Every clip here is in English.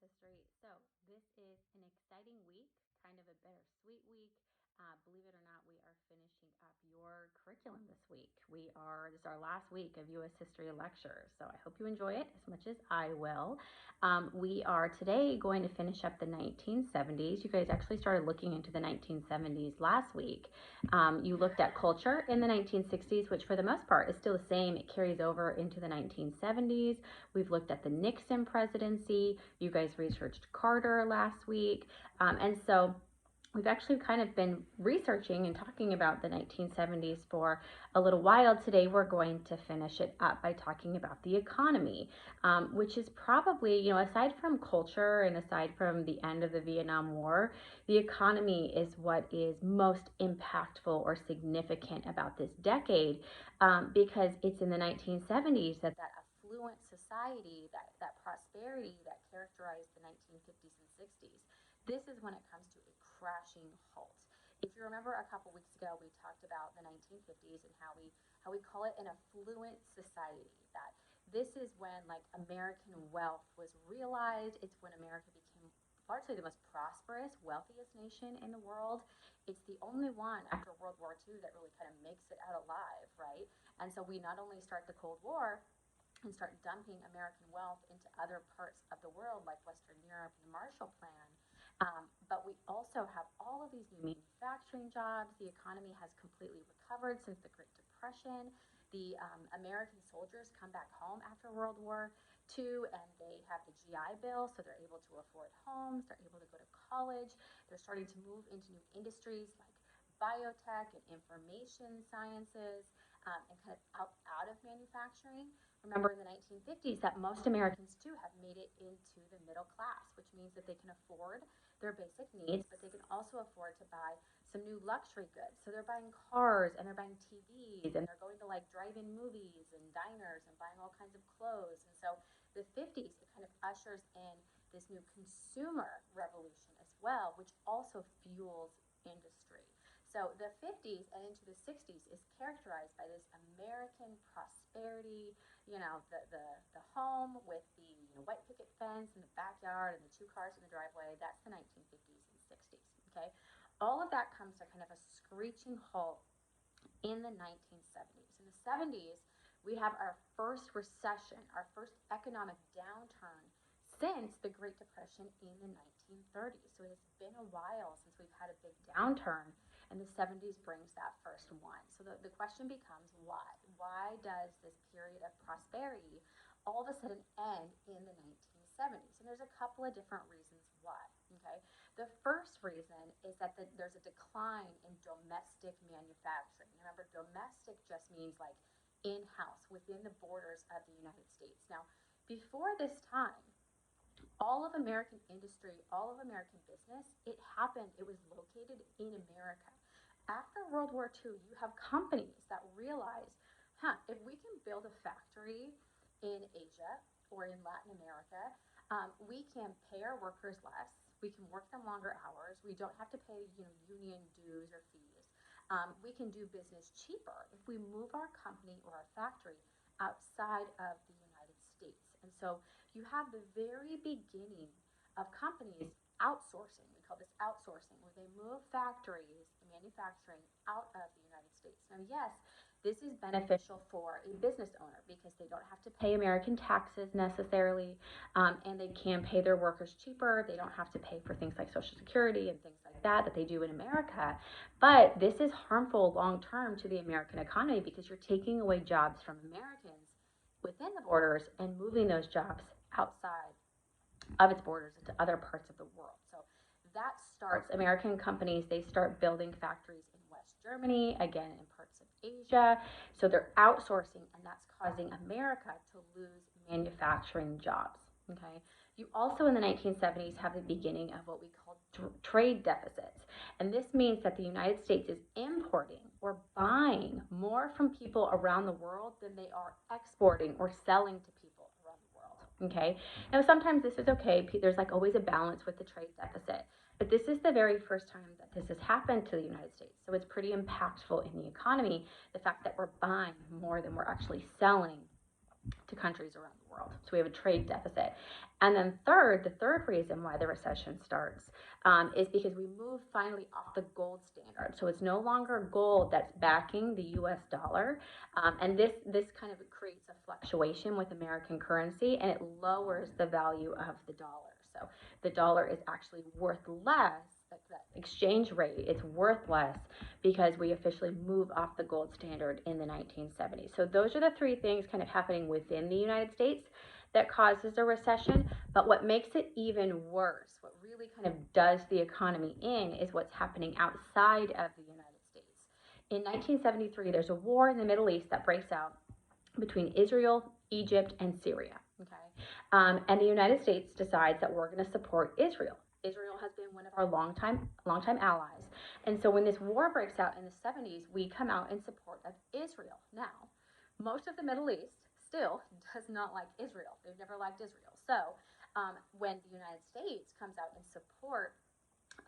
history. So, this is an exciting week, kind of a bittersweet week. Believe it or not, we are finishing up your curriculum this week. This is our last week of U.S. history lectures. So, I hope you enjoy it as much as I will. We are today going to finish up the 1970s. You guys actually started looking into the 1970s last week. You looked at culture in the 1960s, which for the most part is still the same. It carries over into the 1970s. We've looked at the Nixon presidency. You guys researched Carter last week. And so we've actually kind of been researching and talking about the 1970s for a little while. Today, we're going to finish it up by talking about the economy, which is probably, aside from culture and aside from the end of the Vietnam War, the economy is what is most impactful or significant about this decade, because it's in the 1970s that affluent society, that prosperity that characterized the 1950s and 60s. This is when it comes to a crashing halt. If you remember a couple weeks ago, we talked about the 1950s and how we call it an affluent society. That this is when American wealth was realized. It's when America became largely the most prosperous, wealthiest nation in the world. It's the only one after World War II that really kind of makes it out alive, right? And so we not only start the Cold War and start dumping American wealth into other parts of the world like Western Europe and the Marshall Plan, but we also have all of these new manufacturing jobs. The economy has completely recovered since the Great Depression. The American soldiers come back home after World War II, and they have the GI Bill, so they're able to afford homes, they're able to go to college, they're starting to move into new industries like biotech and information sciences, and kind of out of manufacturing. Remember in the 1950s that most Americans too have made it into the middle class, which means that they can afford their basic needs, but they can also afford to buy some new luxury goods. So they're buying cars and they're buying TVs and they're going to drive-in movies and diners and buying all kinds of clothes. And so the 50s, it kind of ushers in this new consumer revolution as well, which also fuels industry. So the 50s and into the 60s is characterized by this American prosperity, the home with the white picket fence in the backyard and the two cars in the driveway. That's the 1950s and 60s, okay? All of that comes to kind of a screeching halt in the 1970s. In the 70s, we have our first recession, our first economic downturn since the Great Depression in the 1930s. So it has been a while since we've had a big downturn, and the 70s brings that first one. So the question becomes why? Why does this period of prosperity all of a sudden end in the 1970s? And there's a couple of different reasons why, okay? The first reason is that there's a decline in domestic manufacturing. Remember, domestic just means in-house, within the borders of the United States. Now, before this time, all of American industry, all of American business, it was located in America. After World War II, you have companies that realize, if we can build a factory in Asia or in Latin America, we can pay our workers less, we can work them longer hours, we don't have to pay union dues or fees. We can do business cheaper if we move our company or our factory outside of the United States. And so you have the very beginning of companies outsourcing. We call this outsourcing, where they move factories and manufacturing out of the United States. Now, yes, this is beneficial for a business owner because they don't have to pay American taxes necessarily, and they can pay their workers cheaper. They don't have to pay for things like Social Security and things like that they do in America. But this is harmful long term to the American economy because you're taking away jobs from Americans within the borders and moving those jobs outside of its borders into other parts of the world. So that starts American companies, they start building factories in West Germany, again in parts of Asia. So they're outsourcing, and that's causing America to lose manufacturing jobs. Okay. You also in the 1970s have the beginning of what we call trade deficits. And this means that the United States is importing or buying more from people around the world than they are exporting or selling to people around the world. Okay. Now, sometimes this is okay. There's always a balance with the trade deficit. But this is the very first time that this has happened to the United States. So it's pretty impactful in the economy, the fact that we're buying more than we're actually selling to countries around the world. world. So we have a trade deficit. And then the third reason why the recession starts is because we move finally off the gold standard. So it's no longer gold that's backing the US dollar. And this kind of creates a fluctuation with American currency, and it lowers the value of the dollar. So the dollar is actually worth less. That exchange rate, it's worth less because we officially move off the gold standard in the 1970s. So those are the three things kind of happening within the United States that causes a recession. But what makes it even worse, what really kind of does the economy in, is what's happening outside of the United States. In 1973, there's a war in the Middle East that breaks out between Israel, Egypt, and Syria. Okay, and the United States decides that we're going to support Israel. Israel has been one of our longtime allies, and so when this war breaks out in the 70s, we come out in support of Israel. Now, most of the Middle East still does not like Israel. They've never liked Israel. So when the United States comes out in support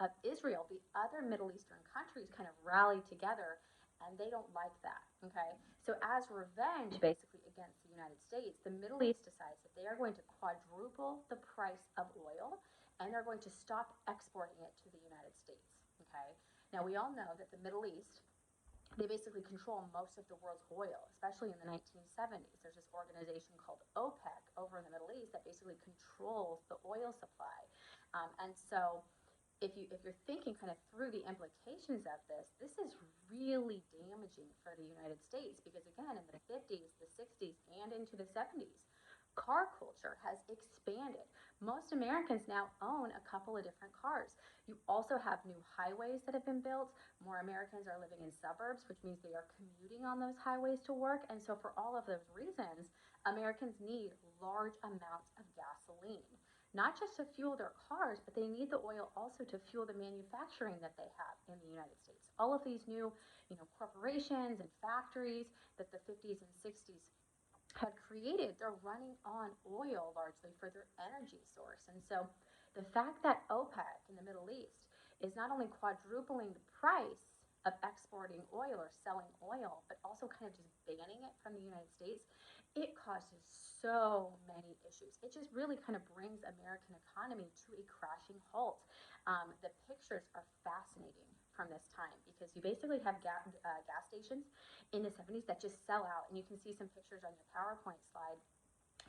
of Israel, the other Middle Eastern countries kind of rally together, and they don't like that. Okay, so as revenge, basically against the United States, the Middle East decides that they are going to quadruple the price of oil, and they're going to stop exporting it to the United States. Okay, now we all know that the Middle East, they basically control most of the world's oil, especially in the 1970s. There's this organization called OPEC over in the Middle East that basically controls the oil supply, and so if you're thinking kind of through the implications of this is really damaging for the United States, because again, in the 50s, the 60s, and into the 70s, car culture has expanded. Most Americans now own a couple of different cars. You also have new highways that have been built. More Americans are living in suburbs, which means they are commuting on those highways to work. And so for all of those reasons, Americans need large amounts of gasoline, not just to fuel their cars, but they need the oil also to fuel the manufacturing that they have in the United States. All of these new, corporations and factories that the 50s and 60s had created, they're running on oil largely for their energy source. And so the fact that OPEC in the Middle East is not only quadrupling the price of exporting oil or selling oil, but also kind of just banning it from the United States, it causes so many issues. It just really kind of brings American economy to a crashing halt. The pictures are fascinating from this time, because you basically have gas stations in the 70s that just sell out. And you can see some pictures on your PowerPoint slide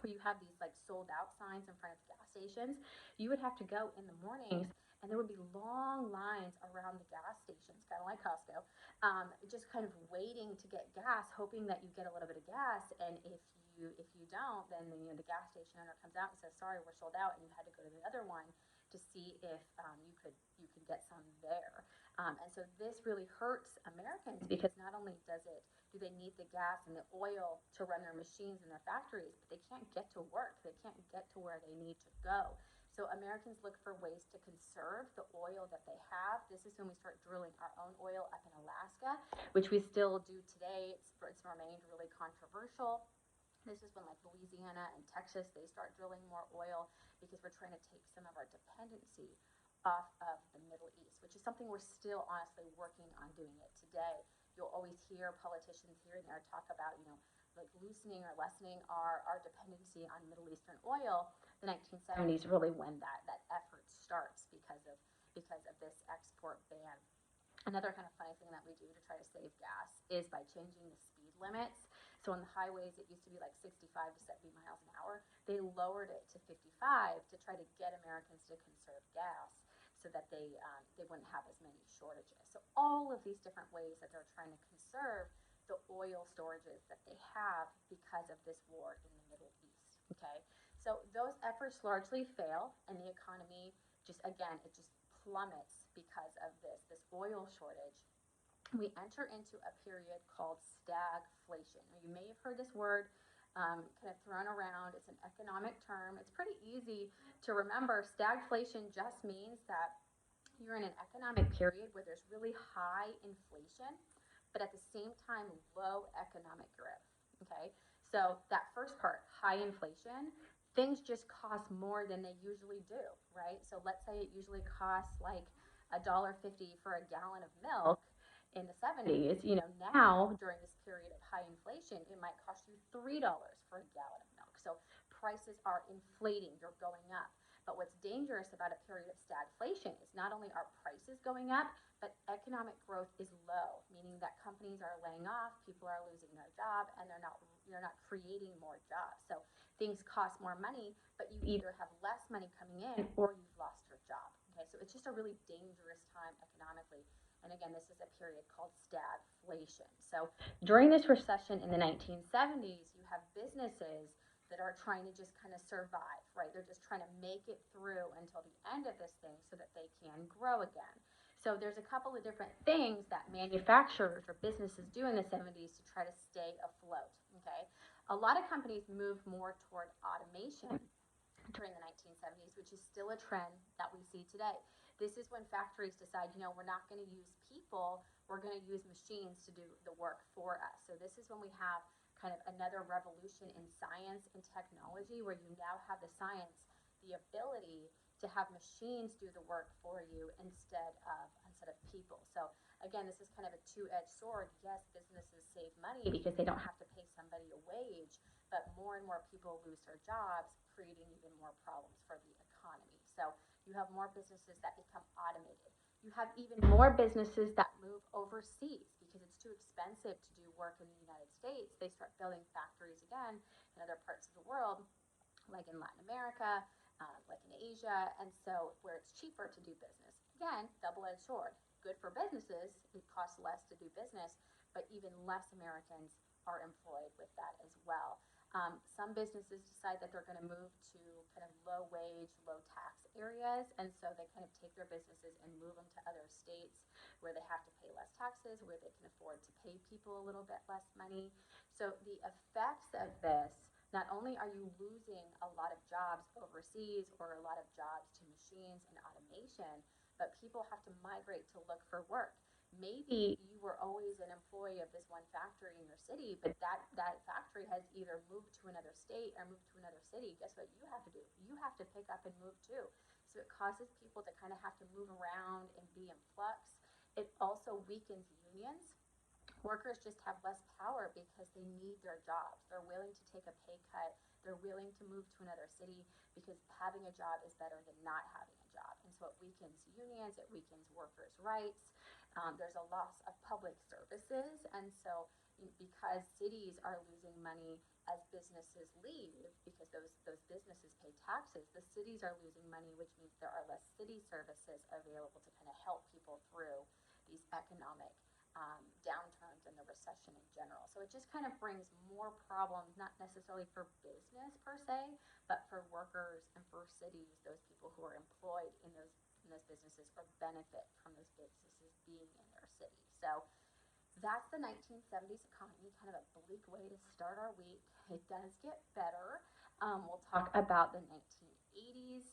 where you have these like sold out signs in front of gas stations. You would have to go in the mornings, and there would be long lines around the gas stations, kind of like Costco, just kind of waiting to get gas, hoping that you get a little bit of gas. And if you don't, then the gas station owner comes out and says, sorry, we're sold out, and you had to go to the other one to see if you could get some there. And so this really hurts Americans, because not only do they need the gas and the oil to run their machines and their factories, but they can't get to work. They can't get to where they need to go. So Americans look for ways to conserve the oil that they have. This is when we start drilling our own oil up in Alaska, which we still do today. It's remained really controversial. This is when like Louisiana and Texas, they start drilling more oil, because we're trying to take some of our dependency off of the Middle East, which is something we're still honestly working on doing it today. You'll always hear politicians here and there talk about, like loosening or lessening our dependency on Middle Eastern oil. The 1970s really when that effort starts, because of this export ban. Another kind of funny thing that we do to try to save gas is by changing the speed limits. So on the highways, it used to be like 65 to 70 miles an hour. They lowered it to 55 to try to get Americans to conserve gas, so that they wouldn't have as many shortages. So all of these different ways that they're trying to conserve the oil storages that they have because of this war in the Middle East. Okay, so those efforts largely fail, and the economy it just plummets because of this oil shortage. We enter into a period called stagflation. Now, you may have heard this word kind of thrown around. It's an economic term. It's pretty easy to remember. Stagflation just means that you're in an economic period where there's really high inflation, but at the same time, low economic growth. Okay, so that first part, high inflation, things just cost more than they usually do, right? So let's say it usually costs like $1.50 for a gallon of milk in the 70s. Now during this period of high inflation, it might cost you $3 for a gallon of milk. So prices are inflating, they're going up. But what's dangerous about a period of stagflation is not only are prices going up, but economic growth is low, meaning that companies are laying off, people are losing their job, and you're not creating more jobs. So things cost more money, but you either have less money coming in or you've lost your job. Okay, so it's just a really dangerous time economically. And again, this is a period called stagflation. So during this recession in the 1970s, you have businesses that are trying to just kind of survive, right? They're just trying to make it through until the end of this thing so that they can grow again. So there's a couple of different things that manufacturers or businesses do in the 70s to try to stay afloat, okay? A lot of companies moved more toward automation during the 1970s, which is still a trend that we see today. This is when factories decide, we're not going to use people, we're going to use machines to do the work for us. So this is when we have kind of another revolution in science and technology, where you now have the science, the ability to have machines do the work for you instead of people. So again, this is kind of a two-edged sword. Yes, businesses save money because they don't have to pay somebody a wage, but more and more people lose their jobs, creating even more problems for the economy. So you have more businesses that become automated. You have even more businesses that move overseas because it's too expensive to do work in the United States. They start building factories again in other parts of the world, like in Latin America, like in Asia, and so where it's cheaper to do business. Again, double-edged sword. Good for businesses, it costs less to do business, but even less Americans are employed with that as well. Some businesses decide that they're going to move to kind of low wage, low tax areas, and so they kind of take their businesses and move them to other states where they have to pay less taxes, where they can afford to pay people a little bit less money. So the effects of this, not only are you losing a lot of jobs overseas or a lot of jobs to machines and automation, but people have to migrate to look for work. Maybe you were always an employee of this one factory in your city, but that factory has either moved to another state or moved to another city. Guess what you have to do? You have to pick up and move too. So it causes people to kind of have to move around and be in flux. It also weakens unions. Workers just have less power because they need their jobs. They're willing to take a pay cut. They're willing to move to another city because having a job is better than not having a job. And so it weakens unions, it weakens workers' rights. There's a loss of public services. And so because cities are losing money as businesses leave, because those businesses pay taxes, the cities are losing money, which means there are less city services available to kind of help people through these economic downturns and the recession in general. So it just kind of brings more problems, not necessarily for business per se, but for workers and for cities, those people who are employed in those businesses or benefit from those businesses being in their city. So that's the 1970s economy, kind of a bleak way to start our week. It does get better. We'll talk about the 1980s.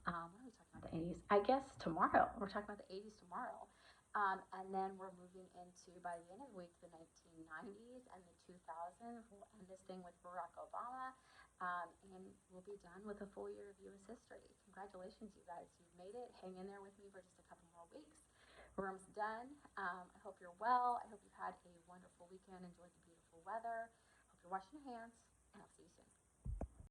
What are we talking about the 80s? I guess tomorrow. We're talking about the 80s tomorrow. And then we're moving into, by the end of the week, the 1990s and the 2000s. We'll end this thing with Barack Obama, and we'll be done with a full year of U.S. history. Congratulations, you guys. You've made it. Hang in there with me for just a couple more weeks. Room's done. I hope you're well. I hope you've had a wonderful weekend. Enjoyed the beautiful weather. Hope you're washing your hands, and I'll see you soon.